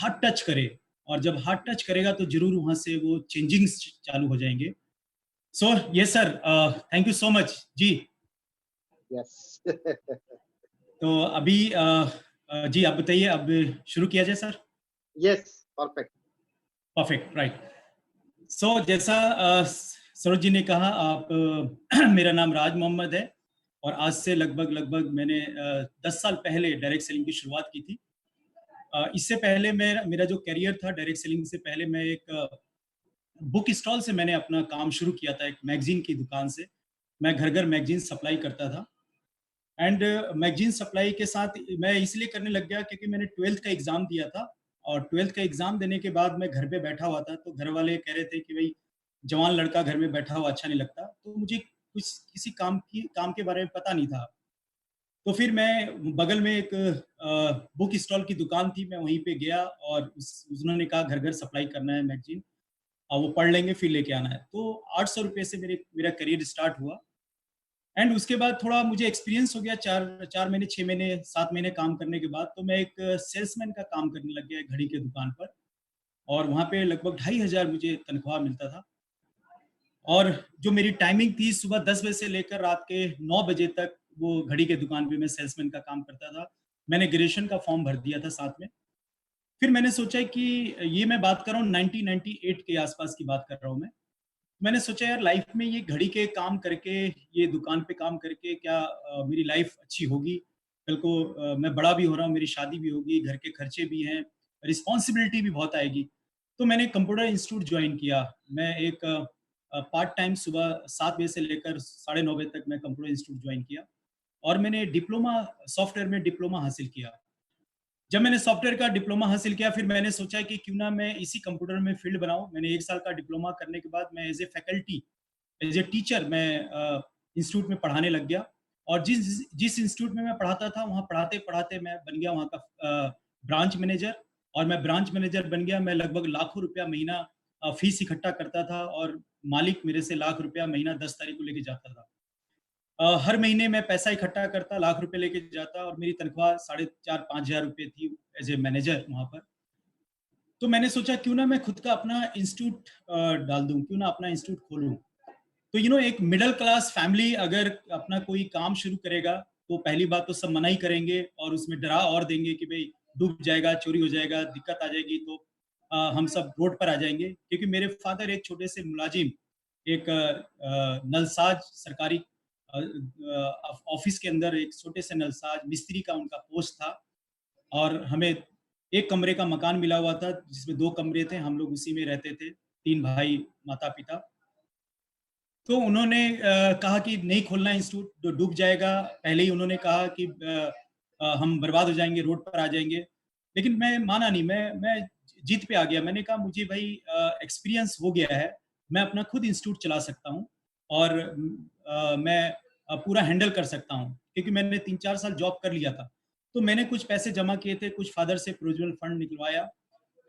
Heart touch करे, और जब हार्ट टच करेगा तो ज़रूर वहाँ से वो चेंजिंग्स चालू हो जाएँगे। So yes sir, thank you so much. जी, यस। तो अभी जी आप बताइए, अब शुरू किया जाए sir? Yes, perfect. Perfect, right. So जैसा सरोज जी ने कहा, आप मेरा नाम राज मोहम्मद है, और आज से लगभग मैंने 10 साल पहले डायरेक्ट सेलिंग की शुरुआत की थी। इससे पहले मेरा मेरा जो करियर था डायरेक्ट सेलिंग से पहले, मैं एक बुक स्टॉल से मैंने अपना काम शुरू किया था, एक मैगज़ीन की दुकान से। मैं घर-घर मैगज़ीन सप्लाई करता था, एंड मैगज़ीन सप्लाई के साथ मैं इसलिए करने लग गया क्योंकि मैंने 12th का एग्ज़ाम दिया था, और 12th का एग्ज़ाम देने के बाद मैं घर पे बैठा हुआ था, तो घर वाले कह रहे थे कि भई जवान लड़का घर में बैठा हुआ अच्छा नहीं लगता। तो मुझे कुछ किसी काम के बारे में पता नहीं था। तो फिर मैं बगल में एक बुक स्टॉल की दुकान थी, मैं वहीं पे गया, और उन्होंने कहा घर-घर सप्लाई करना है मैगज़ीन, वो पढ़ लेंगे फिर लेके आना है। तो ₹800 से मेरा करियर स्टार्ट हुआ, एंड उसके बाद थोड़ा मुझे एक्सपीरियंस हो गया, 4 महीने, 6 महीने, 7 महीने काम करने के बाद, तो मैं एक सेल्समैन का काम करने लग गया एक घड़ी के दुकान पर, और वहाँ पे लगभग 2500 मुझे तनख्वाह मिलता था। और जो मेरी टाइमिंग थी सुबह 10 बजे से लेकर रात के 9 बजे तक, वो घड़ी के दुकान पे मैं सेल्समैन का काम करता था। मैंने ग्रेजुएशन का फॉर्म भर दिया था साथ में। फिर मैंने सोचा कि ये मैं बात कर रहा हूँ 1998 के आसपास की बात कर रहा हूँ मैं। मैंने सोचा यार लाइफ में ये घड़ी के काम करके, ये दुकान पे काम करके क्या मेरी लाइफ अच्छी होगी? कल को मैं बड़ा भी हो रहा हूँ, मेरी शादी भी होगी, घर के खर्चे भी हैं, रिस्पॉन्सिबिलिटी भी बहुत आएगी। तो मैंने कंप्यूटर इंस्टीट्यूट जॉइन किया। मैं एक पार्ट टाइम सुबह 7 बजे से लेकर साढ़े 9 बजे तक मैं कंप्यूटर इंस्टीट्यूट जॉइन किया, और मैंने डिप्लोमा, सॉफ्टवेयर में डिप्लोमा हासिल किया। जब मैंने सॉफ्टवेयर का डिप्लोमा हासिल किया, फिर मैंने सोचा कि क्यों ना मैं इसी कंप्यूटर में फ़ील्ड बनाऊँ। मैंने 1 साल का डिप्लोमा करने के बाद मैं एज़ ए टीचर मैं इंस्टीट्यूट में पढ़ाने लग गया, और जिस जिस इंस्टीट्यूट में मैं पढ़ाता था, वहाँ पढ़ाते-पढ़ाते मैं बन गया वहाँ का ब्रांच मैनेजर, और मैं ब्रांच मैनेजर बन गया। मैं लगभग लाखों रुपया महीना फ़ीस इकट्ठा करता था, और मालिक मेरे से लाख रुपया महीना 10 तारीख को लेके जाता था। हर महीने मैं पैसा इकट्ठा करता, लाख रुपए लेके जाता, और मेरी तनख्वाह साढ़े 4-5 हज़ार रुपए थी एज़ ए मैनेजर वहाँ पर। तो मैंने सोचा क्यों ना मैं खुद का अपना इंस्टीट्यूट डाल दूँ, क्यों ना अपना इंस्टीट्यूट खोलूँ। तो एक मिडल क्लास फैमिली अगर अपना कोई काम शुरू करेगा, तो पहली बात तो सब मना ही करेंगे, और उसमें डरा और देंगे कि भई डूब जाएगा, चोरी हो जाएगा, दिक्कत आ जाएगी, तो हम सब रोड पर आ जाएँगे। क्योंकि मेरे फादर एक छोटे से मुलाजिम, एक नलसाज सरकारी ऑफ़िस के अंदर एक छोटे से नलसाज मिस्त्री का उनका पोस्ट था, और हमें 1 कमरे का मकान मिला हुआ था, जिसमें 2 कमरे थे, हम लोग उसी में रहते थे, 3 भाई, माता-पिता। तो उन्होंने कहा कि नहीं खोलना इंस्टीट्यूट, डूब जाएगा। पहले ही उन्होंने कहा कि हम बर्बाद हो जाएँगे, रोड पर आ जाएँगे। लेकिन मैं माना नहीं, मैं जिद पे आ गया। मैंने कहा मुझे भई एक्सपीरियंस हो गया है, मैं अपना खुद इंस्टीट्यूट चला सकता हूँ, और मैं पूरा हैंडल कर सकता हूँ। क्योंकि मैंने 3-4 साल जॉब कर लिया था। तो मैंने कुछ पैसे जमा किए थे, कुछ फादर से प्रोविज़नल फंड निकलवाया,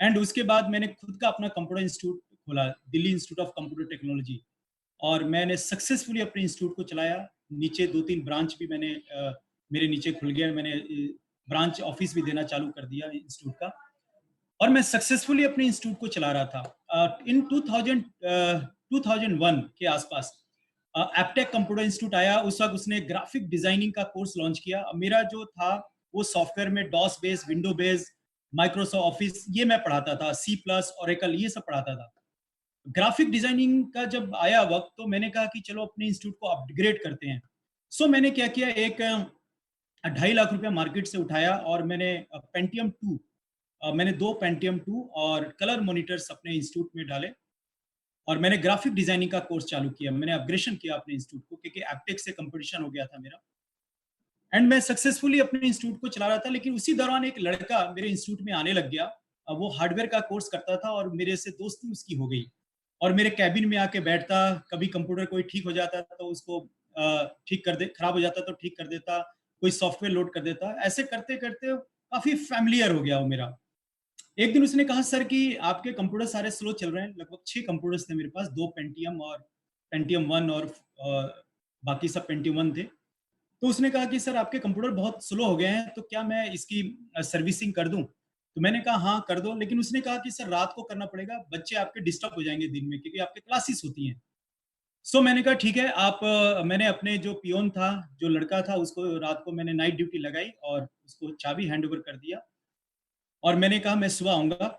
एंड उसके बाद मैंने खुद का अपना कंप्यूटर इंस्टीट्यूट खोला, Delhi institute of computer technology. और मैंने सक्सेसफुली अपने इंस्टीट्यूट को चलाया। नीचे 2-3 ब्रांच भी मैंने मेरे नीचे खुल गया। मैंने ब्रांच ऑफ़िस भी देना चालू कर दिया इंस्टीट्यूट का, और मैं सक्सेसफुली अपने इंस्टीट्यूट को चला रहा था। इन 2001 के आसपास एप्टेक कंप्यूटर इंस्टीट्यूट आया। उस वक़्त उसने ग्राफ़िक डिज़ाइनिंग का कोर्स लॉन्च किया। मेरा जो था वो सॉफ्टवेयर में DOS base, window base, Microsoft Office ये मैं पढ़ाता था, सी प्लस, ओरेकल ये सब पढ़ाता था। ग्राफिक डिजाइनिंग का जब आया वक़्त, तो मैंने कहा कि चलो अपने इंस्टीट्यूट को अपग्रेड करते हैं। सो मैंने क्या किया, एक 2.5 लाख रुपया मार्केट से उठाया, और मैंने पेंटियम 2 मैंने 2 पेंटियम 2 और कलर मॉनिटर्स अपने इंस्टीट्यूट में डाले, और मैंने ग्राफिक डिजाइनिंग का कोर्स चालू किया। मैंने अपग्रेडेशन किया अपने इंस्टीट्यूट को, क्योंकि एप्टेक से कॉम्पिटिशन हो गया था मेरा, एंड मैं सक्सेसफुली अपने इंस्टीट्यूट को चला रहा था। लेकिन उसी दौरान एक लड़का मेरे इंस्टीट्यूट में आने लग गया। वो हार्डवेयर का कोर्स करता था, और मेरे से दोस्ती उसकी हो गई, और मेरे केबिन में आके बैठता। कभी कंप्यूटर कोई ठीक हो जाता तो उसको ठीक कर दे, खराब हो जाता तो ठीक कर देता, कोई सॉफ्टवेयर लोड कर देता। ऐसे करते-करते काफ़ी फ़ैमिलियर हो गया वो मेरा। एक दिन उसने कहा, सर कि आपके कंप्यूटर सारे स्लो चल रहे हैं। लगभग 6 कंप्यूटर्स थे मेरे पास, 2 पेंटियम और पेंटियम 1, और बाकी सब पेंटियम 1 थे। तो उसने कहा कि सर आपके कंप्यूटर बहुत स्लो हो गए हैं, तो क्या मैं इसकी सर्विसिंग कर दूँ? तो मैंने कहा हाँ कर दो, लेकिन उसने कहा कि सर रात को करना पड़ेगा, बच्चे आपके डिस्टर्ब हो जाएंगे दिन में क्योंकि आपके क्लासेस होती हैं। सो मैंने कहा ठीक है आप मैंने अपने जो पियोन था, जो लड़का था, उसको रात को मैंने नाइट ड्यूटी लगाई और उसको चाबी हैंड ओवर कर दिया और मैंने कहा मैं सुबह आऊँगा।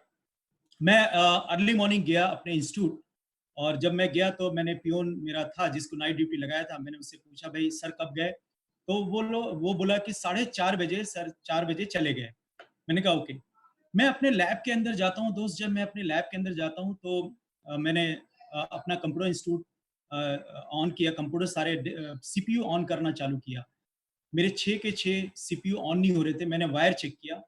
मैं अर्ली मॉर्निंग गया अपने इंस्टीट्यूट और जब मैं गया तो मैंने पियोन मेरा था जिसको नाइट ड्यूटी लगाया था, मैंने उससे पूछा भाई सर कब गए? तो वो बोला कि साढ़े 4 बजे सर 4 बजे चले गए। मैंने कहा ओके। मैं अपने लैब के अंदर जाता हूँ दोस्त, जब मैं अपने लैब के अंदर जाता हूँ तो मैंने अपना कंप्यूटर इंस्टीट्यूट ऑन किया, कंप्यूटर सारे सीपीयू ऑन करना चालू किया। मेरे 6 के 6 सीपीयू ऑन नहीं हो रहे थे, मैंने वायर चेक किया।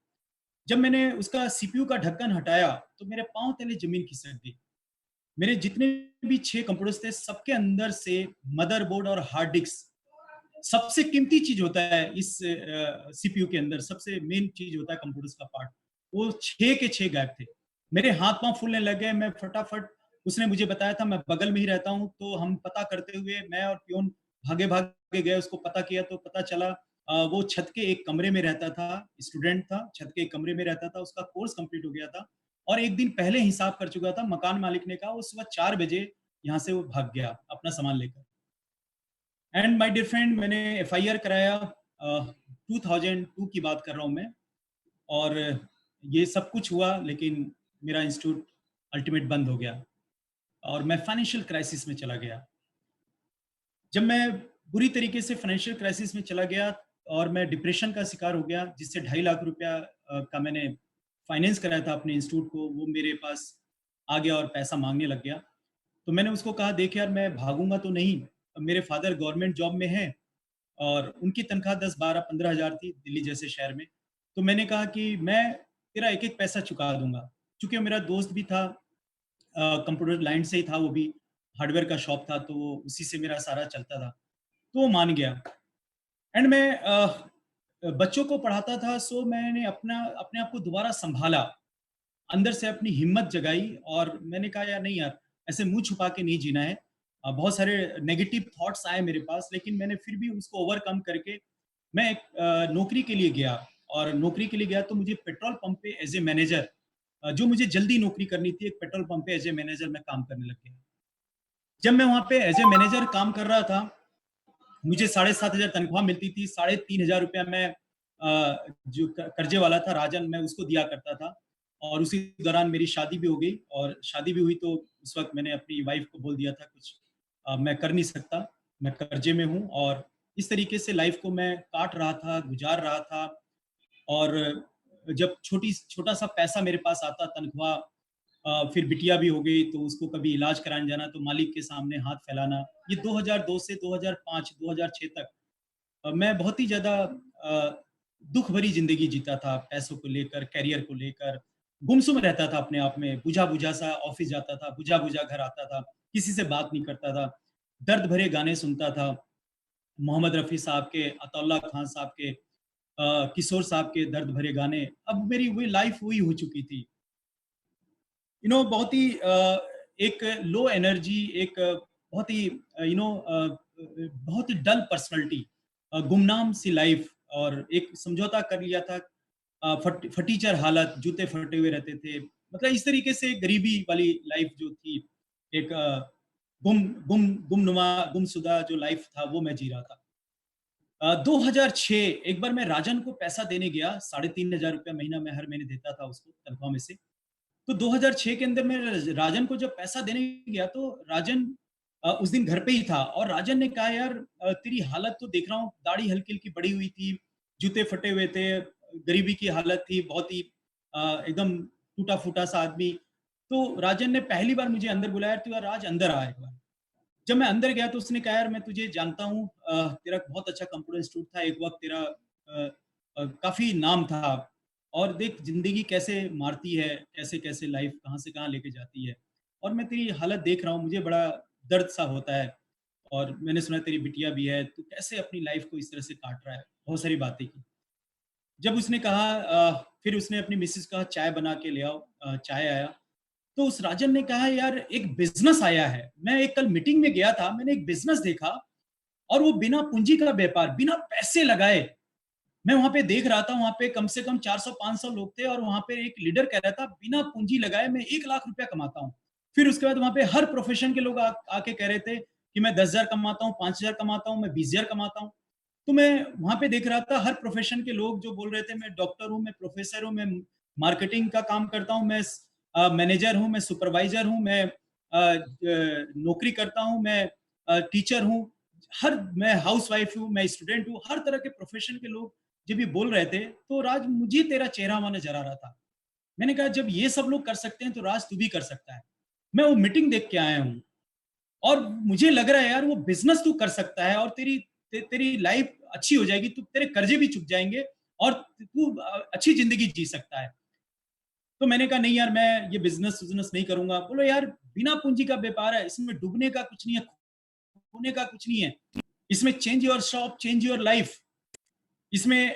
जब मैंने उसका सीपीयू का ढक्कन हटाया, तो मेरे पाँव तले ज़मीन खिसक गई। मेरे जितने भी 6 कंप्यूटर्स थे, सबके अंदर से मदरबोर्ड और हार्ड डिस्क, सबसे कीमती चीज़ होता है इस सीपीयू के अंदर, सबसे मेन चीज़ होता है कंप्यूटर्स का पार्ट, वो 6 के 6 गायब थे। मेरे हाथ-पाँव फूलने लग गए, मैं फटाफट, उसने मुझे बताया था मैं बगल में ही रहता हूँ, तो हम पता करते हुए मैं और पियून भागे-भागे गए, उसको पता किया तो पता चला वो छत के एक कमरे में रहता था, स्टूडेंट था, छत के एक कमरे में रहता था, उसका कोर्स कंप्लीट हो गया था और 1 दिन पहले हिसाब कर चुका था। मकान मालिक ने कहा वो सुबह 4 बजे यहाँ से वो भाग गया अपना सामान लेकर। एंड माय डियर फ्रेंड, मैंने एफआईआर कराया 2002 की बात कर रहा हूँ मैं, और ये सब कुछ हुआ लेकिन मेरा इंस्टीट्यूट अल्टीमेट बंद हो गया और मैं फाइनेंशियल क्राइसिस में चला गया। जब मैं बुरी तरीके से फाइनेंशियल क्राइसिस में चला गया और मैं डिप्रेशन का शिकार हो गया, जिससे 2.5 लाख रुपया का मैंने फाइनेंस कराया था अपने इंस्टीट्यूट को, वो मेरे पास आ गया और पैसा माँगने लग गया। तो मैंने उसको कहा देख यार मैं भागूँगा तो नहीं, मेरे फादर गवर्नमेंट जॉब में हैं और उनकी तनख्वाह 10, 12, 15 हज़ार थी दिल्ली जैसे शहर में। तो मैंने कहा कि मैं तेरा एक-एक पैसा चुका दूँगा। चूँकि मेरा दोस्त भी था, कंप्यूटर लाइन से ही था वो भी, हार्डवेयर का शॉप था तो वो उसी से मेरा सारा चलता था। तो वो मान गया एंड मैं बच्चों को पढ़ाता था, सो मैंने अपने आप को दोबारा सँभाला। अंदर से अपनी हिम्मत जगाई और मैंने कहा यार नहीं यार, ऐसे मुँह छुपा के नहीं जीना है। बहुत सारे नेगेटिव थॉट्स आए मेरे पास, लेकिन मैंने फिर भी उसको ओवरकम करके मैं एक नौकरी के लिए गया और नौकरी के लिए गया तो मुझे पेट्रोल पंप पे एज़ ए मैनेजर, जो मुझे जल्दी नौकरी करनी थी, एक पेट्रोल पंप पे एज़ ए मैनेजर मैं काम करने लग गया। जब मैं वहाँ पे एज़ ए मैनेजर काम कर रहा था, मुझे 7,500 तनख्वाह मिलती थी, 3,500 रुपया मैं जो कर्जे वाला था राजन, मैं उसको दिया करता था और उसी दौरान मेरी शादी भी हो गई और शादी भी हुई तो उस वक़्त मैंने अपनी वाइफ़ को बोल दिया था कुछ मैं कर नहीं सकता, मैं कर्जे में हूँ और इस तरीके से लाइफ़ को मैं काट रहा था, गुज़ार रहा था और जब छोटा-सा पैसा मेरे पास आता तनख्वाह, फिर बिटिया भी हो गई तो उसको कभी इलाज कराने जाना तो मालिक के सामने हाथ फैलाना। ये 2002 से 2005, 2006 तक मैं बहुत ही ज़्यादा दुःख भरी ज़िंदगी जीता था, पैसों को लेकर, करियर को लेकर, गुमसुम रहता था अपने आप में, बुझा-बुझा सा ऑफ़िस जाता था, बुझा-बुझा घर आता था, किसी से बात नहीं करता था, दर्द भरे गाने सुनता था, मोहम्मद रफ़ी साहब के, अताउल्लाह खान साहब के, किशोर साहब के दर्द भरे गाने। अब मेरी वही लाइफ़ वही हो चुकी थी। बहुत ही एक लो एनर्जी, एक बहुत ही बहुत ही डल पर्सनैलिटी, गुमनाम सी लाइफ और एक समझौता कर लिया था, फटीचर हालत, जूते फटे हुए रहते थे। मतलब इस तरीके से गरीबी वाली लाइफ जो थी, एक गुमनुमा, गुमशुदा जो लाइफ था वो मैं जी रहा था। 2006 एक बार मैं राजन को पैसा देने गया, 3,500 रुपया महीना मैं हर महीने देता था उसको तनख्वाह में से। तो 2006 के अंदर मैं राजन को जब पैसा देने गया तो राजन उस दिन घर पे ही था और राजन ने कहा यार तेरी हालत तो देख रहा हूँ, दाढ़ी हल्की-हल्की बढ़ी हुई थी, जूते फटे हुए थे, गरीबी की हालत थी, बहुत ही एकदम टूटा-फूटा सा आदमी। तो राजन ने पहली बार मुझे अंदर बुलाया, "तू यार राज अंदर आ एक बार।" जब मैं अंदर गया तो उसने कहा, "यार मैं तुझे जानता हूँ, तेरा बहुत अच्छा कंप्यूटर इंस्टीट्यूट था, एक वक़्त तेरा काफ़ी नाम था और देख ज़िंदगी कैसे मारती है, कैसे-कैसे लाइफ़ कहाँ से कहाँ लेके जाती है और मैं तेरी हालत देख रहा हूँ, मुझे बड़ा दर्द सा होता है और मैंने सुना तेरी बिटिया भी है, तू कैसे अपनी लाइफ़ को इस तरह से काट रहा है?" बहुत सारी बातें की। जब उसने कहा फिर उसने अपनी मिसेज़ को कहा चाय बना के ले आओ, चाय आया। तो उस राजन ने कहा यार एक बिज़नेस आया है। मैं एक कल मीटिंग में गया था, मैंने एक बिज़नेस देखा और वो बिना पूँजी का व्यापार, बिना पैसे लगाए मैं वहाँ पे देख रहा था, वहाँ पे कम से कम 400-500 लोग थे और वहाँ पे एक लीडर कह रहा था, बिना पूंजी लगाए मैं 1 लाख रुपया कमाता हूँ। फिर उसके बाद वहाँ पे हर प्रोफ़ेशन के लोग आके कह रहे थे कि मैं 10,000 कमाता हूँ, 5,000 कमाता हूँ, मैं 20,000 कमाता हूँ। तो मैं वहाँ पे देख रहा था हर प्रोफ़ेशन के लोग जो बोल रहे थे, मैं डॉक्टर हूँ, मैं प्रोफ़ेसर हूँ, मैं मार्केटिंग का काम करता हूँ, मैं मैनेजर हूँ, मैं सुपरवाइज़र हूँ, मैं नौकरी करता हूँ, मैं टीचर हूँ, मैं हाउसवाइफ हूँ, मैं स्टूडेंट हूँ, हर तरह के प्रोफ़ेशन के लोग जब ये बोल रहे थे, तो राज मुझे तेरा चेहरा वहाँ नज़र आ रहा था। मैंने कहा जब ये सब लोग कर सकते हैं, तो राज तू भी कर सकता है। मैं वो मीटिंग देख के आया हूँ और मुझे लग रहा है यार वो बिज़नेस तू कर सकता है और तेरी लाइफ़ अच्छी हो जाएगी, तू तेरे कर्ज़े भी चुक जाएँगे और तू अच्छी ज़िंदगी जी सकता है। तो मैंने कहा नहीं यार मैं ये बिज़नेस-विज़नेस नहीं करूँगा। बोले यार बिना पूँजी का व्यापार है, इसमें डूबने का कुछ नहीं है, खोने का कुछ नहीं है। इसमें change your shop, change your life. इसमें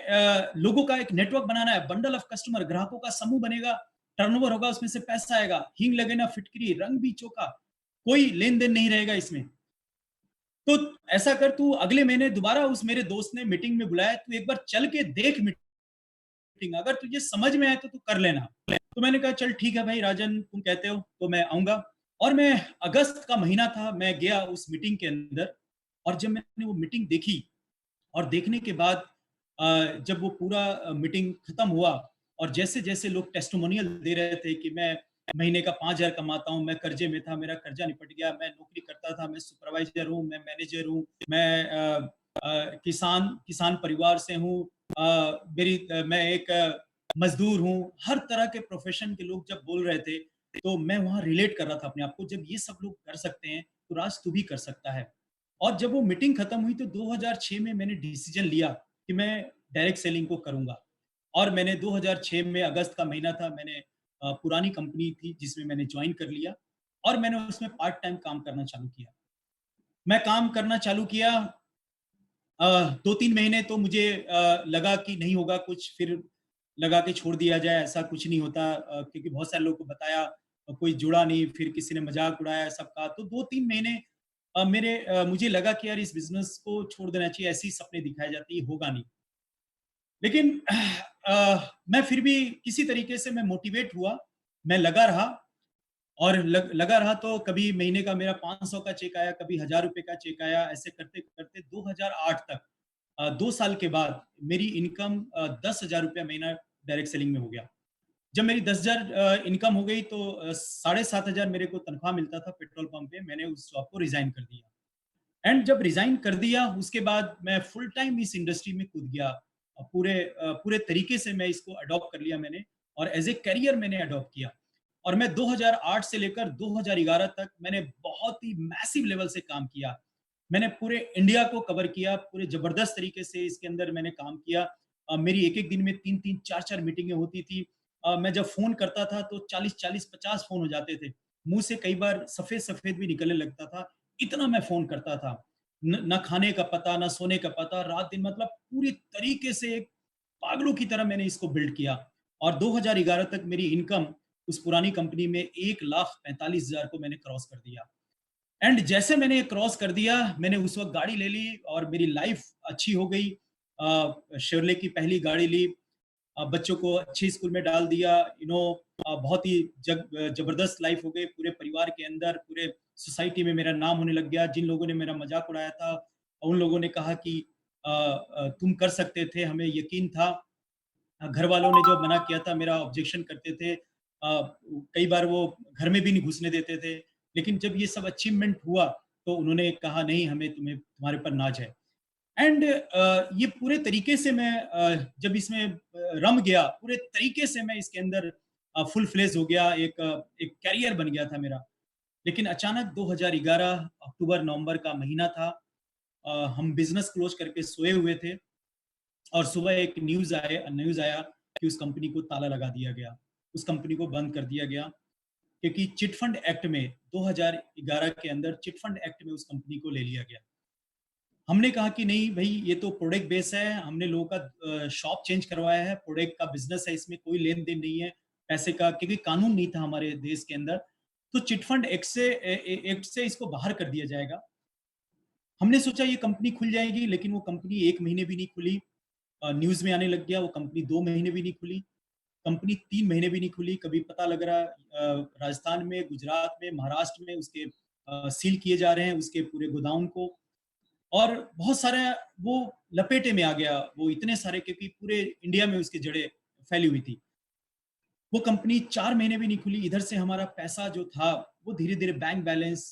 लोगों का एक नेटवर्क बनाना है, बंडल ऑफ कस्टमर, ग्राहकों का समूह बनेगा, टर्नओवर होगा, उसमें से पैसा आएगा, हींग लगे ना फिटकरी, रंग भी चोखा, कोई लेन-देन नहीं रहेगा इसमें। तो ऐसा कर तू अगले महीने दोबारा उस मेरे दोस्त ने मीटिंग में बुलाया, तू एक बार चल के देख मीटिंग, अगर तुझे समझ में आए तो तू कर लेना। तो मैंने कहा चल ठीक है भाई राजन तुम कहते हो तो मैं आऊँगा और मैं अगस्त का महीना था, मैं गया उस मीटिंग के अंदर और जब मैंने वो मीटिंग देखी और देखने के बाद जब वो पूरा मीटिंग खत्म हुआ और जैसे-जैसे लोग टेस्टिमोनियल दे रहे थे कि मैं महीने का 5,000 कमाता हूँ, मैं कर्जे में था, मेरा कर्जा निपट गया, मैं नौकरी करता था, मैं सुपरवाइज़र हूँ, मैं मैनेजर हूँ, मैं किसान किसान परिवार से हूँ, मैं एक मज़दूर हूँ। हर तरह के प्रोफ़ेशन के लोग जब बोल रहे थे, तो मैं वहाँ रिलेट कर रहा था अपने आप को, जब ये सब लोग कर सकते हैं, तो राज तू भी कर सकता है। और जब वो मीटिंग खत्म हुई तो 2006 में मैंने डिसीजन लिया कि मैं डायरेक्ट सेलिंग को करूँगा। और मैंने 2006 में अगस्त का महीना था, मैंने पुरानी कंपनी थी जिसमें मैंने जॉइन कर लिया और मैंने उसमें पार्ट टाइम काम करना चालू किया। मैं काम करना चालू किया 2-3 महीने तो मुझे लगा कि नहीं होगा कुछ, फिर लगा के छोड़ दिया जाए, ऐसा कुछ नहीं होता क्योंकि बहुत सारे लोगों को बताया कोई जुड़ा नहीं, फिर किसी ने मज़ाक उड़ाया सबका। तो 2-3 महीने मुझे लगा कि यार इस बिज़नेस को छोड़ देना चाहिए, ऐसे ही सपने दिखाए जाते हैं, ये होगा नहीं। लेकिन मैं फिर भी किसी तरीके से मैं मोटिवेट हुआ, मैं लगा रहा और लगा रहा तो कभी महीने का मेरा 500 का चेक आया, कभी ₹1000 का चेक आया, ऐसे करते-करते 2008 तक 2 साल के बाद मेरी इनकम ₹10,000 महीना डायरेक्ट सेलिंग में हो गया। जब मेरी 10,000 इनकम हो गई तो 7,500 मेरे को तनख्वाह मिलता था पेट्रोल पंप पे, मैंने उस जॉब को रिज़ाइन कर दिया। एंड जब रिज़ाइन कर दिया उसके बाद मैं फुल टाइम इस इंडस्ट्री में कूद गया। पूरे तरीके से मैं इसको अडॉप्ट कर लिया मैंने और एज़ ए करियर मैंने अडॉप्ट किया। और मैं 2008 से लेकर 2011 तक मैंने बहुत ही मैसिव लेवल से काम किया। मैंने पूरे इंडिया को कवर किया, पूरे ज़बरदस्त तरीके से इसके अंदर मैंने काम किया। मेरी एक-एक दिन में 3-3 4-4 मीटिंगें होती थी। मैं जब फ़ोन करता था तो 40-40 50 फ़ोन हो जाते थे। मुँह से कई बार सफ़ेद-सफ़ेद भी निकलने लगता था, इतना मैं फ़ोन करता था। ना खाने का पता, ना सोने का पता, रात-दिन मतलब पूरी तरीके से एक पागलों की तरह मैंने इसको बिल्ड किया और 2011 तक मेरी इनकम उस पुरानी कंपनी में 1,45,000 को मैंने क्रॉस कर दिया। एंड जैसे मैंने ये क्रॉस कर दिया, मैंने उस वक़्त गाड़ी ले ली और मेरी लाइफ़ अच्छी हो गई। शेव्रले की पहली गाड़ी ली, बच्चों को अच्छे स्कूल में डाल दिया, बहुत ही ज़बरदस्त लाइफ़ हो गई पूरे परिवार के अंदर, पूरे सोसाइटी में मेरा नाम होने लग गया। जिन लोगों ने मेरा मज़ाक उड़ाया था, उन लोगों ने कहा कि तुम कर सकते थे, हमें यकीन था। घर वालों ने जो मना किया था, मेरा ऑब्जेक्शन करते थे। कई बार वो घर में भी नहीं घुसने देते थे। लेकिन जब ये सब अचीवमेंट हुआ, तो उन्होंने कहा नहीं हमें तुम्हारे ऊपर नाज़ है। एंड ये पूरे तरीके से मैं जब इसमें रम गया, पूरे तरीके से मैं इसके अंदर फुल फ्लेज हो गया, एक करियर बन गया था मेरा। लेकिन अचानक 2011 अक्टूबर-नवंबर का महीना था। हम बिज़नेस क्लोज़ करके सोए हुए थे और सुबह एक न्यूज़ आया कि उस कंपनी को ताला लगा दिया गया। उस कंपनी को बंद कर दिया गया क्योंकि चिट फंड एक्ट में 2011 के अंदर चिट फंड एक्ट में उस कंपनी को ले लिया गया। हमने कहा कि नहीं भई ये तो प्रोडक्ट बेस है, हमने लोगों का शॉप चेंज करवाया है, प्रोडक्ट का बिज़नेस है, इसमें कोई लेन-देन नहीं है, पैसे का क्योंकि कानून नहीं था हमारे देश के अंदर, तो चिट फंड एक्ट से इसको बाहर कर दिया जाएगा। हमने सोचा ये कंपनी खुल जाएगी, लेकिन वो कंपनी 1 महीने भी नहीं खुली। न्यूज़ में आने लग गया, वो कंपनी 2 महीने भी नहीं खुली, कंपनी 3 महीने भी नहीं खुली, कभी पता लग रहा राजस्थान में, गुजरात में, महाराष्ट्र में उसके सील किए जा रहे हैं उसके पूरे गोडाउन को। और बहुत सारे वो लपेटे में आ गया, वो इतने सारे, क्योंकि पूरे इंडिया में उसकी जड़ें फैली हुई थी। वो कंपनी 4 महीने भी नहीं खुली, इधर से हमारा पैसा जो था, वो धीरे-धीरे बैंक बैलेंस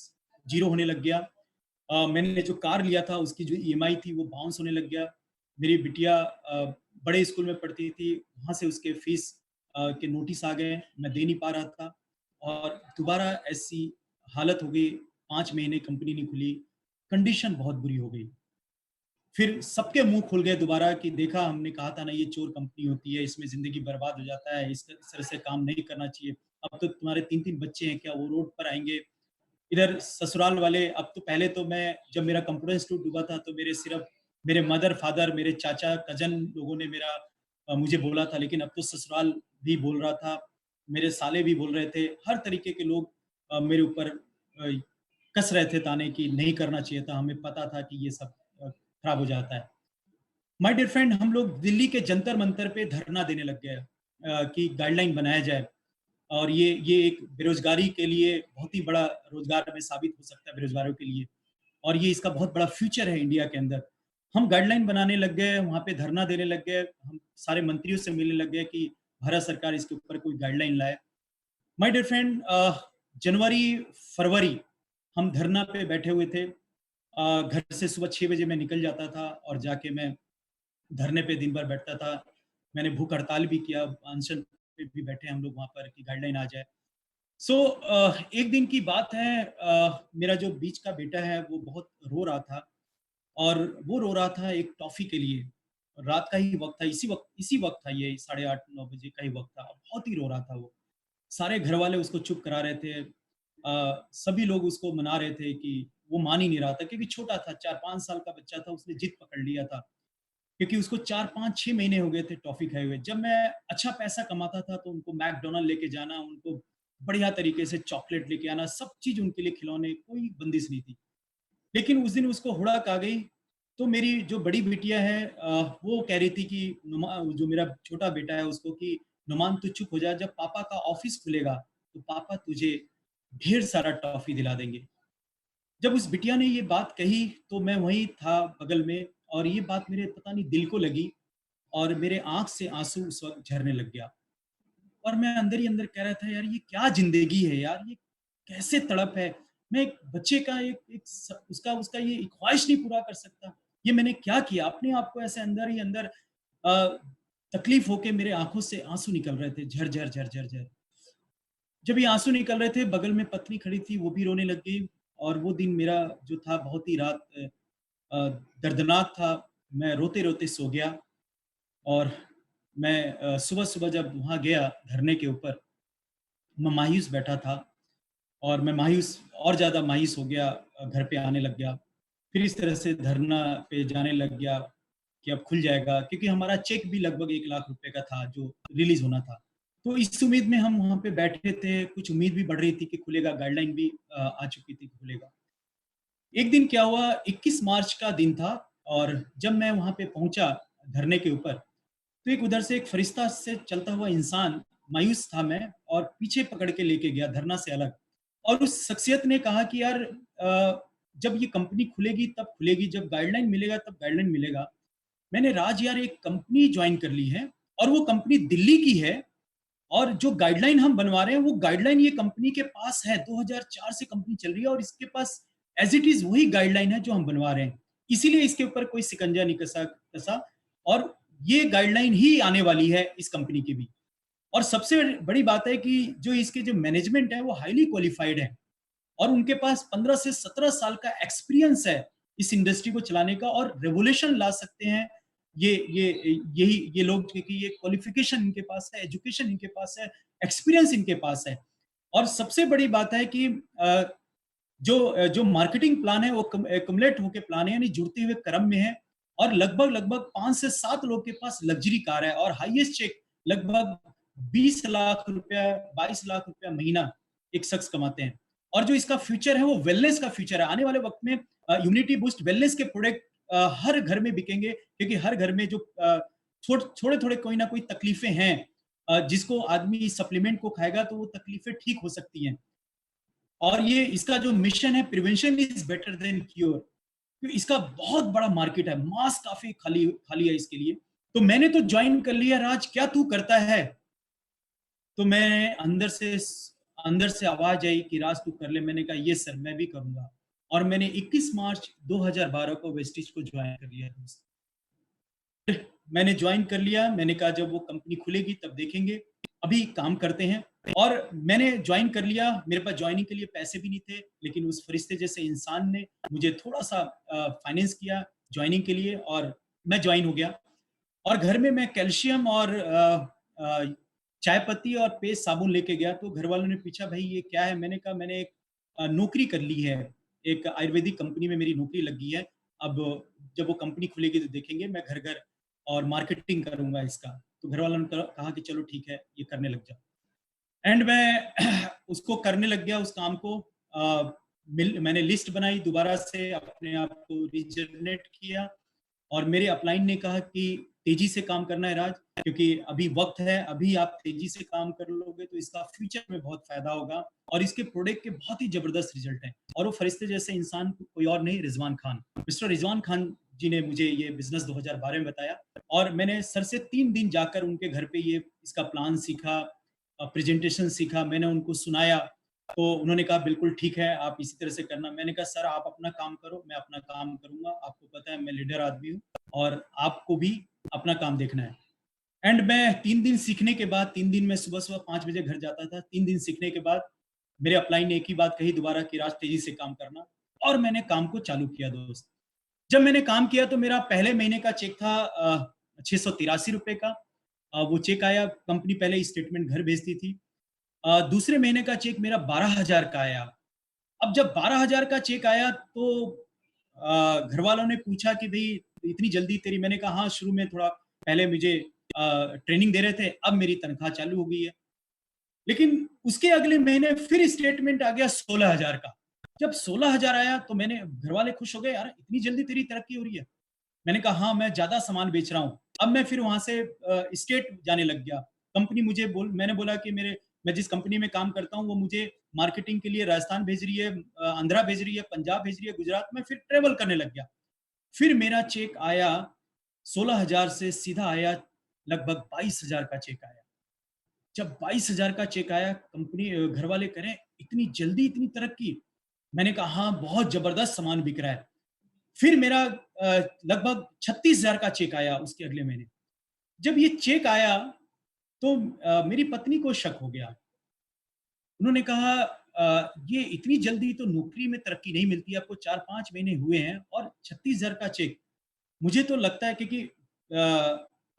ज़ीरो होने लग गया। मैंने जो कार लिया था, उसकी जो ईएमआई थी, वो बाउंस होने लग गया। मेरी बिटिया बड़े स्कूल में पढ़ती थी, वहाँ से उसके फीस के नोटिस आ गए, मैं दे नहीं पा रहा था और दोबारा ऐसी हालत हो गई, 5 महीने कंपनी नहीं खुली, कंडीशन बहुत बुरी हो गई। फिर सबके मुँह खुल गए दोबारा कि देखा, हमने कहा था ना, ये चोर कंपनी होती है, इसमें ज़िंदगी बर्बाद हो जाता है, इस तरह से काम नहीं करना चाहिए। अब तो तुम्हारे 3-3 बच्चे हैं, क्या वो रोड पर आएँगे? इधर ससुराल वाले, अब तो पहले तो मैं, जब मेरा कंप्यूटर इंस्टीट्यूट डूबा था, तो मेरे सिर्फ मेरे मदर, फादर, मेरे चाचा, कज़न लोगों ने मुझे बोला था, लेकिन अब तो ससुराल भी बोल रहा था, मेरे साले भी बोल रहे थे, हर तरीके के लोग मेरे ऊपर कस रहे थे ताने कि नहीं करना चाहिए था, हमें पता था कि ये सब खराब हो जाता है। माय डियर फ्रेंड, हम लोग दिल्ली के जंतर मंतर पे धरना देने लग गए कि गाइडलाइन बनाया जाए और ये एक बेरोजगारी के लिए बहुत ही बड़ा रोजगार में साबित हो सकता है बेरोजगारों के लिए, और ये इसका बहुत बड़ा फ्यूचर है इंडिया के अंदर। हम गाइडलाइन बनाने लग गए, वहाँ पे धरना देने लग गए, हम सारे मंत्रियों से मिलने लग गए कि भारत सरकार इसके ऊपर कोई गाइडलाइन लाए। माय डियर फ्रेंड, जनवरी, फरवरी हम धरना पे बैठे हुए थे। घर से सुबह 6 बजे मैं निकल जाता था और जाके मैं धरने पे दिन भर बैठता था। मैंने भूख हड़ताल भी किया, अनशन पे भी बैठे हम लोग वहाँ पर कि गाइडलाइन आ जाए। एक दिन की बात है, मेरा जो बीच का बेटा है वो बहुत रो रहा था और वो रो रहा था एक टॉफ़ी के लिए। रात का ही वक़्त था, इसी वक़्त था, ये 8:30-9 बजे का ही वक़्त था। बहुत ही रो रहा था वो। सारे घरवाले उसको चुप करा रहे थे। सभी लोग उसको मना रहे थे कि वो मान ही नहीं रहा था, क्योंकि छोटा था, 4-5 साल का बच्चा था, उसने ज़िद पकड़ लिया था। क्योंकि उसको 4-5-6 महीने हो गए थे टॉफ़ी खाए हुए। जब मैं अच्छा पैसा कमाता था तो उनको मैकडॉनल्ड लेके जाना, उनको बढ़िया तरीके से चॉकलेट लेके आना, सब चीज़ उनके लिए खिलौने, कोई बंदिश नहीं थी। लेकिन उस दिन उसको हुड़क आ गई, तो मेरी जो बड़ी बिटिया है वो कह रही थी कि जो मेरा छोटा बेटा है उसको कि नुमान तू चुप हो जा, जब पापा का ऑफ़िस खुलेगा, तो पापा तुझे ढेर सारा टॉफ़ी दिला देंगे। जब उस बिटिया ने ये बात कही, तो मैं वहीं था बगल में और ये बात मेरे पता नहीं दिल को लगी और मेरे आँख से आँसू उस वक़्त झरने लग गया। और मैं अंदर ही अंदर कह रहा था, यार ये क्या ज़िंदगी है यार, ये कैसे तड़प है। मैं एक बच्चे का एक एक स उसका उसका ये ख्वाहिश नहीं पूरा कर सकता। ये मैंने क्या किया? अपने आप को ऐसे अंदर ही अंदर अ, तकलीफ़ होके मेरे आँखों से आँसू निकल रहे थे, झर-झर, झर-झर, झर। जब ये आँसू निकल रहे थे, बगल में पत्नी खड़ी थी, वो भी रोने लग गई और वो दिन मेरा जो था बहुत ही रात अ, दर्दनाक था। मैं रोते-रोते सो गया और मैं सुबह-सुबह जब वहाँ गया धरने के ऊपर, मैं मायूस बैठा था और मैं मायूस और ज़्यादा मायूस हो गया, घर पे आने लग गया। फिर इस तरह से धरना पे जाने लग गया कि अब खुल जाएगा, क्योंकि हमारा चेक भी लगभग 1 लाख रुपए का था जो रिलीज़ होना था। तो इस उम्मीद में हम वहाँ पे बैठे थे, कुछ उम्मीद भी बढ़ रही थी कि खुलेगा, गाइडलाइन भी आ चुकी थी कि खुलेगा। एक दिन क्या हुआ, 21 मार्च का दिन था और जब मैं वहाँ पे पहुँचा धरने के ऊपर, तो एक उधर से एक फरिश्ता से चलता हुआ इंसान, मायूस था मैं, और पीछे पकड़ के लेके गया धरना से अलग। और उस शख्सियत ने कहा कि यार जब ये कंपनी खुलेगी तब खुलेगी, जब गाइडलाइन मिलेगा तब गाइडलाइन मिलेगा। मैंने राज यार एक कंपनी जॉइन कर ली है और वो कंपनी दिल्ली की है और जो गाइडलाइन हम बनवा रहे हैं वो गाइडलाइन ये कंपनी के पास है, 2004 से कंपनी चल रही है और इसके पास एज़ इट इज़ वही गाइडलाइन है जो हम बनवा रहे हैं। इसीलिए इसके ऊपर कोई शिकंजा नहीं कसा और ये गाइडलाइन ही आने वाली है इस कंपनी की भी। और सबसे बड़ी बात है कि जो इसके जो मैनेजमेंट है वो हाइली क्वालिफाइड है और उनके पास 15 से 17 साल का एक्सपीरियंस है इस इंडस्ट्री को चलाने का और रेवोल्यूशन ला सकते हैं ये लोग, क्योंकि ये क्वालिफिकेशन इनके पास है, एजुकेशन इनके पास है, एक्सपीरियंस इनके पास है। और सबसे बड़ी बात है कि जो मार्केटिंग प्लान है वो कम्युलेट होके प्लान है, यानी जुड़ते हुए क्रम में है और लगभग 5 से 7 लोग के पास लग्जरी कार है और हाईएस्ट चेक लगभग 20 लाख रुपया, 22 लाख रुपया महीना एक शख्स कमाते हैं। और जो इसका फ्यूचर है वो वेलनेस का फ्यूचर है। आने वाले वक़्त में इम्यूनिटी बूस्ट वेलनेस के प्रोडक्ट हर घर में बिकेंगे, क्योंकि हर घर में जो थोड़े थोड़े कोई ना कोई तकलीफें हैं, जिसको आदमी सप्लीमेंट को खाएगा तो वो तकलीफें ठीक हो सकती हैं। और ये इसका जो मिशन है, prevention is better than cure, तो इसका बहुत बड़ा मार्केट है, मास काफी खाली खाली है इसके लिए। तो मैंने तो ज्वाइन कर लिया। राज, क्या तू करता है? तो मैं अंदर से आवाज आई कि राज तू कर ले। मैंने कहा यस सर, मैं भी करूंगा। और मैंने 21 मार्च 2012 को वेस्टिज को ज्वाइन कर लिया दोस्त। मैंने ज्वाइन कर लिया। मैंने कहा जब वो कंपनी खुलेगी तब देखेंगे, अभी काम करते हैं। और मैंने ज्वाइन कर लिया। मेरे पास ज्वाइनिंग के लिए पैसे भी नहीं थे, लेकिन उस फरिश्ते जैसे इंसान ने मुझे थोड़ा सा फाइनेंस किया ज्वाइनिंग के लिए, और मैं ज्वाइन हो गया। और घर में मैं कैल्शियम और चाय पत्ती और पेस्ट साबुन लेके गया। तो घर वालों ने पूछा भाई ये क्या है? मैंने कहा मैंने एक नौकरी कर ली है, एक आयुर्वेदिक कंपनी में मेरी नौकरी लग गई है। अब जब वो कंपनी खुलेगी तो देखेंगे, मैं घर घर और मार्केटिंग करूंगा इसका। तो घर वालों ने कहा कि चलो ठीक है, ये करने लग जाओ। एंड मैं उसको करने लग गया, उस काम को। मैंने लिस्ट बनाई, दोबारा से अपने आप को रिजनरेट किया। और मेरे अपलाइन ने कहा कि तेजी से काम करना है राज, क्योंकि अभी वक्त है, अभी आप तेजी से काम कर लोगे तो इसका फ्यूचर में बहुत फायदा होगा। और इसके प्रोडक्ट के बहुत ही जबरदस्त रिजल्ट हैं। और वो फरिश्ते जैसे इंसान कोई और नहीं, रिजवान खान, मिस्टर रिजवान खान जी ने मुझे ये बिजनेस 2012 में बताया। और मैंने सर से 3 दिन जाकर उनके घर पे ये इसका प्लान सीखा, प्रेजेंटेशन सीखा, मैंने उनको सुनाया। तो उन्होंने कहा बिल्कुल ठीक है, आप इसी तरह से करना। मैंने कहा सर आप अपना काम करो, मैं अपना काम करूंगा। आपको पता है मैं लीडर आदमी हूँ, और आपको भी अपना काम देखना है। एंड मैं 3 दिन सीखने के बाद, 3 दिन में सुबह सुबह 5 बजे घर जाता था। 3 दिन सीखने के बाद मेरे अपलाइन ने एक ही बात कही दोबारा कि राज तेजी से काम करना। और मैंने काम को चालू किया दोस्त। जब मैंने काम किया तो मेरा पहले महीने का चेक था 683 रुपए का। वो चेक आया, कंपनी पहले स्टेटमेंट घर भेजती थी। दूसरे महीने का चेक मेरा 12,000 का आया। अब जब 12,000 का चेक आया तो घर वालों ने पूछा कि भाई इतनी जल्दी तेरी? मैंने कहा हाँ, शुरू में थोड़ा पहले मुझे ट्रेनिंग दे रहे थे, अब मेरी तनख्वाह चालू हो गई है। लेकिन उसके अगले महीने फिर स्टेटमेंट आ गया 16,000 का। जब 16,000 आया तो मैंने, घर वाले खुश हो गए, यार इतनी जल्दी तेरी तरक्की हो रही है। मैंने कहा हाँ, मैं ज्यादा सामान बेच रहा हूँ। अब मैं फिर वहां से स्टेट जाने लग गया। कंपनी मुझे मैंने बोला कि मैं जिस कंपनी में काम करता हूँ वो मुझे मार्केटिंग के लिए राजस्थान भेज रही है, आंध्रा भेज रही है, पंजाब भेज रही है, गुजरात में। फिर ट्रेवल करने लग गया। फिर मेरा चेक आया 16,000 से सीधा आया लगभग 22,000 का चेक आया। जब 22,000 का चेक आया, कंपनी घर वाले करें इतनी जल्दी इतनी तरक्की? मैंने कहा हाँ, बहुत जबरदस्त सामान बिक रहा है। फिर मेरा लगभग 36,000 का चेक आया उसके अगले महीने। जब ये चेक आया तो मेरी पत्नी को शक हो गया। उन्होंने कहा ये इतनी जल्दी तो नौकरी में तरक्की नहीं मिलती, आपको 4-5 महीने हुए हैं और 36,000 का चेक। मुझे तो लगता है क्योंकि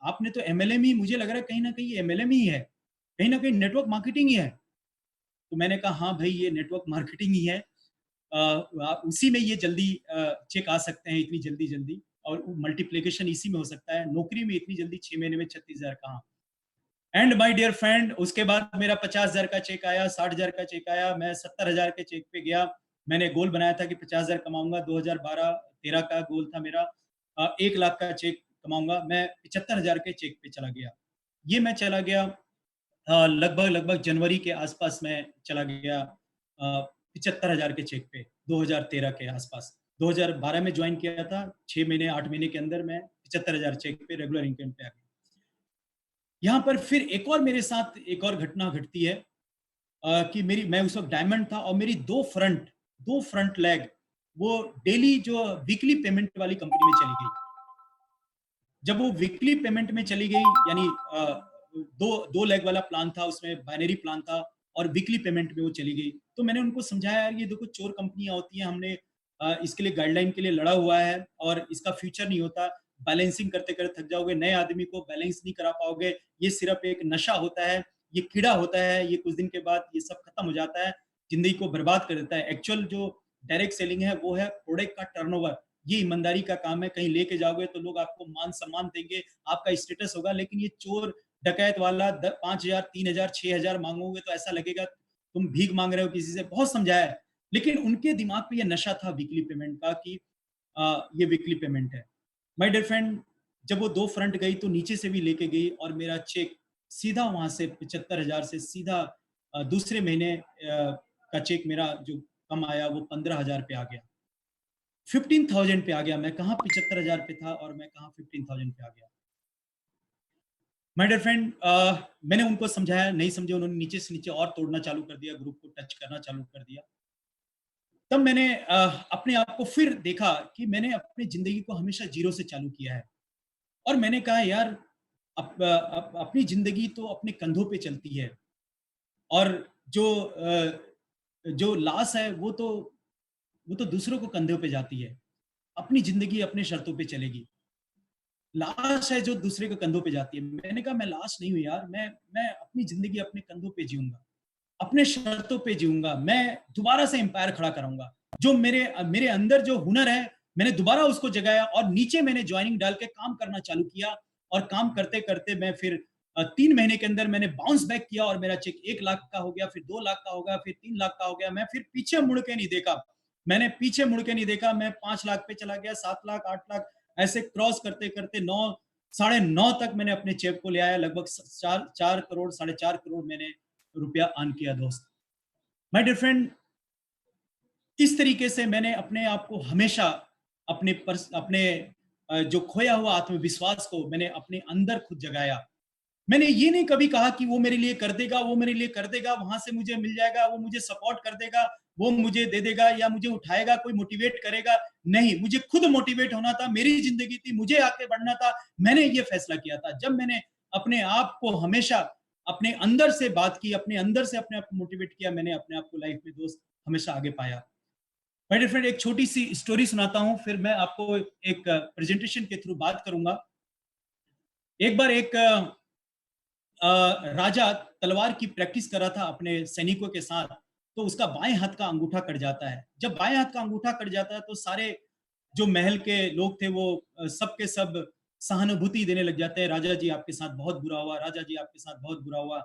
आपने तो एमएलएम ही, मुझे लग रहा है कहीं न कहीं एमएलएम ही है, कहीं न कहीं नेटवर्क मार्केटिंग ही है। तो मैंने कहा हाँ भाई, ये नेटवर्क मार्केटिंग ही है। उसी में ये जल्दी चेक आ सकते हैं इतनी जल्दी-जल्दी, और मल्टीप्लिकेशन इसी में हो सकता है। नौकरी में इतनी जल्दी 6 महीने में 36,000 कहाँ। एंड माय डियर फ्रेंड, उसके बाद मेरा 50,000 का चेक आया, 60,000 का चेक आया, मैं 70,000 के चेक पे गया। मैंने गोल बनाया था कि 50,000 कमाऊँगा, 2012-13 का गोल था मेरा। 1 लाख का चेक कमाऊँगा, मैं 75,000 के चेक पे चला गया। ये मैं चला गया लगभग जनवरी के आसपास मैं चला गया 75,000 के चेक पे, 2013 के आसपास। 2012 में जॉइन किया था, 6 महीने 8 महीने के अंदर मैं 75,000 चेक पे रेगुलर इनकम पे आ गया। यहाँ पर फिर एक और मेरे साथ एक और घटना घटती है कि मैं उस वक़्त डायमंड था और मेरी 2 फ्रंट लेग वो डेली जो वीकली पेमेंट वाली कंपनी में चली गई। जब वो वीकली पेमेंट में चली गई, यानी 2 लेग वाला प्लान था, उसमें बाइनरी प्लान था और वीकली पेमेंट में वो चली गई। तो मैंने उनको समझाया, यार ये देखो चोर कंपनियाँ होती हैं, हमने इसके लिए गाइडलाइन के लिए लड़ा हुआ है और इसका फ्यूचर नहीं होता। बैलेंसिंग करते-करते थक जाओगे, नए आदमी को बैलेंस नहीं करा पाओगे। ये सिर्फ एक नशा होता है, ये कीड़ा होता है, ये कुछ दिन के बाद ये सब खत्म हो जाता है, ज़िंदगी को बर्बाद कर देता है। एक्चुअल जो डायरेक्ट सेलिंग है वो है प्रोडक्ट का टर्नओवर। ये ईमानदारी का काम है, कहीं लेके जाओगे तो लोग आपको मान-सम्मान देंगे, आपका स्टेटस होगा। लेकिन ये चोर डकैत वाला 5,000, 3,000, 6,000 माँगोगे तो ऐसा लगेगा तुम भीख माँग रहे हो किसी से। बहुत समझाया है, लेकिन उनके दिमाग पे ये नशा था वीकली पेमेंट का कि ये वीकली पेमेंट है। माय डियर फ्रेंड, जब वो 2 फ्रंट गई तो नीचे से भी लेके गई और मेरा चेक सीधा वहाँ से 75,000 से सीधा दूसरे महीने का चेक मेरा जो कम आया वो 15,000 पे आ गया। 15,000 पे आ गया। मैं कहाँ 75,000 पे था और मैं कहाँ 15,000 पे आ गया। माय डियर फ्रेंड, मैंने उनको समझाया, नहीं समझे, उन्होंने नीचे से नीचे और तोड़ना चालू कर दिया, ग्रुप को टच करना चालू कर दिया। तब मैंने अपने आप को फिर देखा कि मैंने अपनी ज़िंदगी को हमेशा ज़ीरो से चालू किया है और मैंने कहा यार अपनी ज़िंदगी तो अपने कंधों पे चलती है और जो जो लॉस है वो तो दूसरों को कंधों पे जाती है। अपनी ज़िंदगी अपने शर्तों पे चलेगी। लाश है जो दूसरे के कंधों पे जाती है। मैंने कहा मैं लाश नहीं हूँ यार, मैं अपनी ज़िंदगी अपने कंधों पे जीऊँगा, अपने शर्तों पे जीऊँगा, मैं दोबारा से एम्पायर खड़ा कराऊँगा। जो मेरे अंदर जो हुनर है, मैंने दोबारा उसको जगाया और नीचे मैंने जॉइनिंग डाल के काम करना चालू किया और काम करते-करते मैं फिर 3 महीने के अंदर मैंने बाउंस बैक किया और मेरा चेक 1 लाख का हो गया, फिर 2 लाख का हो गया, फिर 3 लाख का हो गया। मैं फिर पीछे मुड़ के नहीं देखा। मैंने पीछे मुड़ के नहीं देखा, मैं 5 लाख पे चला गया, 7 लाख, 8 लाख ऐसे क्रॉस करते-करते 9 साढ़े 9 तक मैंने अपने जेब को ले आया। लगभग 4 करोड़, साढ़े 4 करोड़ मैंने रुपया अर्न किया दोस्त। माय डियर फ्रेंड, इस तरीके से मैंने अपने आप को हमेशा अपने जो खोया हुआ आत्मविश्वास को मैंने अपने अंदर खुद जगाया। मैंने ये नहीं कभी कहा कि वो मेरे लिए कर देगा, वो मेरे लिए कर देगा, वहाँ से मुझे मिल जाएगा, वो मुझे सपोर्ट कर देगा, वो मुझे दे देगा या मुझे उठाएगा, कोई मोटिवेट करेगा। नहीं, मुझे खुद मोटिवेट होना था, मेरी ज़िंदगी थी, मुझे आगे बढ़ना था। मैंने ये फैसला किया था। जब मैंने अपने आप को हमेशा अपने अंदर से बात की, अपने अंदर से अपने आप को मोटिवेट किया, मैंने अपने आप को लाइफ में दोस्त हमेशा आगे पाया। माय डियर फ्रेंड, एक छोटी-सी स्टोरी सुनाता हूँ, फिर मैं आपको एक प्रेजेंटेशन के थ्रू बात करूँगा। एक बार एक राजा तलवार की प्रैक्टिस कर रहा था अपने सैनिकों के साथ, तो उसका बाएं हाथ का अंगूठा कट जाता है। जब बाएं हाथ का अंगूठा कट जाता है तो सारे जो महल के लोग थे वो सब के सब सहानुभूति देने लग जाते हैं। राजा जी आपके साथ बहुत बुरा हुआ, राजा जी आपके साथ बहुत बुरा हुआ।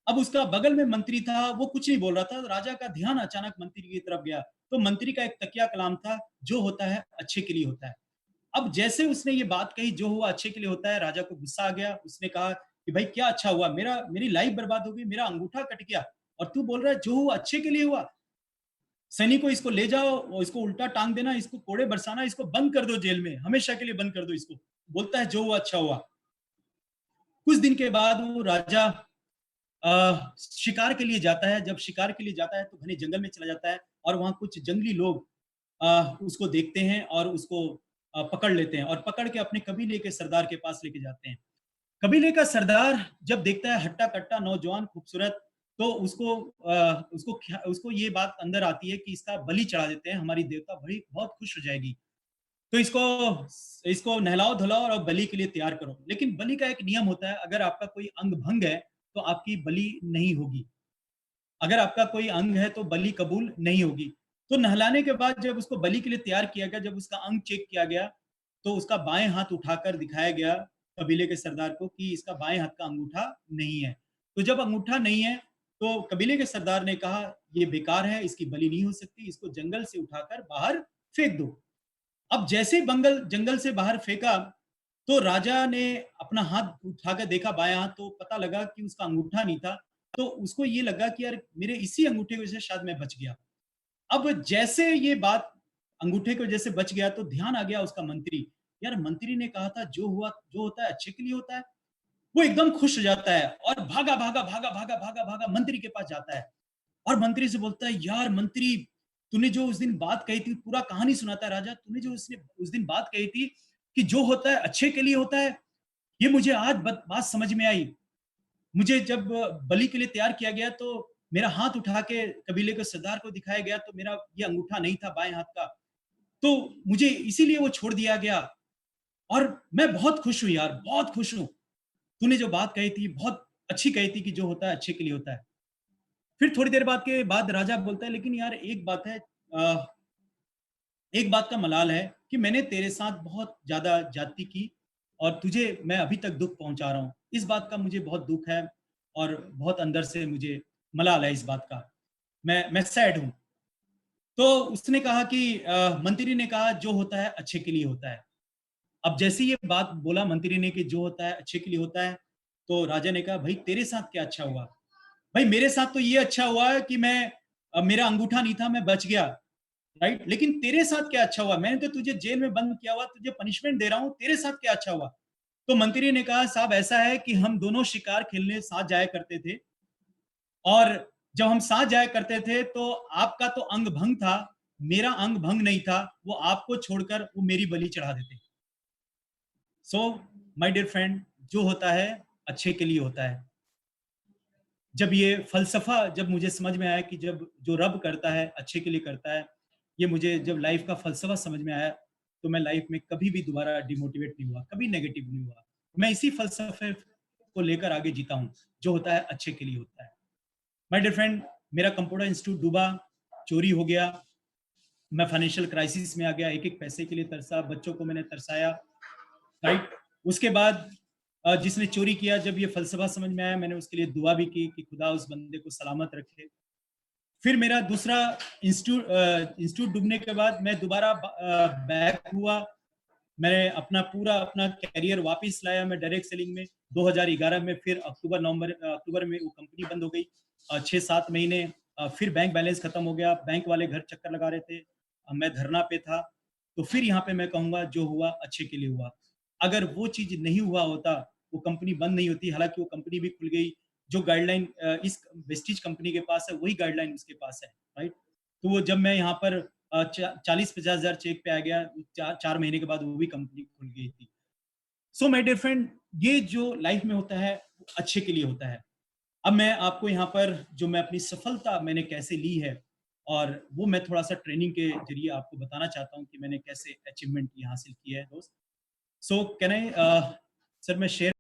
अब उसका बगल में मंत्री था, वो कुछ नहीं बोल रहा था। राजा का ध्यान अचानक मंत्री की तरफ गया, तो मंत्री का एक तकिया कलाम था, जो होता है अच्छे के लिए होता है। अब जैसे उसने ये बात कही, जो हुआ अच्छे के लिए होता है, राजा को गुस्सा आ गया। उसने कहा कि भाई क्या अच्छा हुआ, मेरी लाइफ बर्बाद हो गई, मेरा अंगूठा कट गया और तू बोल रहा है जो हुआ अच्छे के लिए हुआ। सैनिकों, इसको ले जाओ और इसको उल्टा टांग देना, इसको कोड़े बरसाना, इसको बंद कर दो जेल में, हमेशा के लिए बंद कर दो इसको। बोलता है जो हुआ अच्छा हुआ। कुछ दिन के बाद वो राजा शिकार के लिए जाता है। जब शिकार के लिए जाता है तो घने जंगल में चला जाता है और वहां कुछ जंगली लोग उसको देखते हैं और उसको पकड़ लेते हैं और पकड़ के अपने कबीले के सरदार के पास लेके जाते हैं। कबीले का सरदार जब देखता है हट्टा कट्टा नौजवान खूबसूरत, तो उसको ये बात अंदर आती है कि इसका बलि चढ़ा देते हैं, हमारी देवता बड़ी बहुत खुश हो जाएगी। तो इसको नहलाओ धुलाओ और बलि के लिए तैयार करो। लेकिन बलि का एक नियम होता है, अगर आपका कोई अंग भंग है तो आपकी बलि नहीं होगी। अगर आपका कोई अंग है तो बलि कबूल नहीं होगी। तो नहलाने के बाद जब उसको बलि के लिए तैयार किया गया, जब उसका अंग चेक किया गया, तो उसका बाएं हाथ उठाकर दिखाया गया कबीले के सरदार को कि इसका बाएं हाथ का अंगूठा नहीं है। तो जब अंगूठा नहीं है, तो कबीले के सरदार ने कहा ये बेकार है, इसकी बलि नहीं हो सकती, इसको जंगल से उठाकर बाहर फेंक दो। अब जैसे बंगल जंगल से बाहर फेंका, तो राजा ने अपना हाथ उठाकर देखा बायाँ हाथ, तो पता लगा कि उसका अंगूठा नहीं था। तो उसको ये लगा कि यार मेरे इसी अंगूठे की वजह से शायद मैं बच गया। अब जैसे ये बात अंगूठे की वजह से बच गया तो ध्यान आ गया उसका मंत्री। यार मंत्री ने कहा था जो होता है अच्छे के लिए होता है। वो एकदम खुश हो जाता है और भागा मंत्री के पास जाता है और मंत्री से बोलता है, यार मंत्री, तूने जो उस दिन बात कही थी, पूरा कहानी सुनाता है राजा, तूने जो उस दिन बात कही थी कि जो होता है अच्छे के लिए होता है, ये मुझे आज बात समझ में आई। मुझे जब बलि के लिए तैयार किया गया तो मेरा हाथ उठा के कबीले के सरदार को दिखाया गया, तो मेरा ये अंगूठा नहीं था बाएं हाथ का, तो मुझे इसीलिए वो छोड़ दिया गया और मैं बहुत खुश हूँ यार, बहुत खुश हूँ। तूने जो बात कही थी बहुत अच्छी कही थी कि जो होता है अच्छे के लिए होता है। फिर थोड़ी देर बाद के बाद राजा बोलता है, लेकिन यार एक बात है, एक बात का मलाल है कि मैंने तेरे साथ बहुत ज़्यादा ज्यादती की और तुझे मैं अभी तक दुःख पहुँचा रहा हूँ। इस बात का मुझे बहुत दुःख है और बहुत अंदर से मुझे मलाल है इस बात का। मैं सैड हूँ। तो उसने कहा कि मंत्री ने कहा जो होता है अच्छे के लिए होता है। अब जैसे ही ये बात बोला मंत्री ने कि जो होता है अच्छे के लिए होता है, तो राजा ने कहा, "भई तेरे साथ क्या अच्छा हुआ?" "भई मेरे साथ तो ये अच्छा हुआ है कि मेरा अंगूठा नहीं था, मैं बच गया, राइट? लेकिन तेरे साथ क्या अच्छा हुआ? मैंने तो तुझे जेल में बंद किया हुआ, तुझे पनिशमेंट दे रहा हूँ, तेरे साथ क्या अच्छा हुआ?" तो मंत्री ने कहा, "साहब ऐसा है कि हम दोनों शिकार खेलने साथ जाया करते थे और जब हम साथ जाया करते थे तो आपका तो अंग भंग था, मेरा अंग भंग नहीं था, वो आपको छोड़कर वो मेरी बलि चढ़ा देते। सो माय डियर फ्रेंड, जो होता है अच्छे के लिए होता है। जब ये फ़लसफ़ा जब मुझे समझ में आया कि जब जो रब करता है, अच्छे के लिए करता है, ये मुझे जब लाइफ़ का फ़लसफ़ा समझ में आया, तो मैं लाइफ़ में कभी भी दोबारा डिमोटिवेट नहीं हुआ, कभी नेगेटिव नहीं हुआ। मैं इसी फ़लसफ़े को लेकर आगे जीता हूँ, जो होता है अच्छे के लिए होता है। माय डियर फ्रेंड, मेरा कंप्यूटर इंस्टीट्यूट डूबा, चोरी हो गया, मैं फाइनेंशियल क्राइसिस में आ गया, एक-एक पैसे के लिए तरसा, बच्चों को मैंने तरसाया, राइट? उसके बाद जिसने चोरी किया, जब ये फ़लसफ़ा समझ में आया, मैंने उसके लिए दुआ भी की कि खुदा उस बंदे को सलामत रखे। फिर मेरा दूसरा इंस्टीट्यूट डूबने के बाद मैं दोबारा बैक हुआ। मैंने अपना करियर वापस लाया मैं डायरेक्ट सेलिंग में। 2011 में फिर अक्टूबर में वो कंपनी बंद हो गई। 6-7 महीने फिर बैंक बैलेंस खत्म हो गया। बैंक वाले घर चक्कर लगा रहे थे। मैं धरना पे था। तो फिर यहाँ पे मैं कहूँगा जो हुआ अच्छे के लिए हुआ। अगर वो चीज़ नहीं हुआ होता, वो कंपनी बंद नहीं होती। हालाँकि वो कंपनी भी खुल गई। जो गाइडलाइन इस वेस्टीज कंपनी के पास है, वही गाइडलाइन उसके पास है, राइट? तो वो जब मैं यहाँ पर 40-50 हज़ार चेक पे आ गया, 4 महीने के बाद वो भी कंपनी खुल गई थी। सो माय डियर फ्रेंड, ये जो लाइफ में होता है, वो अच्छे के लिए होता है। अब मैं आपको यहाँ पर जो मैं अपनी सफलता मैंने कैसे ली है और वो मैं थोड़ा-सा ट्रेनिंग के ज़रिए आपको बताना चाहता हूँ कि मैंने कैसे अचीवमेंट ये हासिल की है दोस्त। सो कैन आई सर मैं शेयर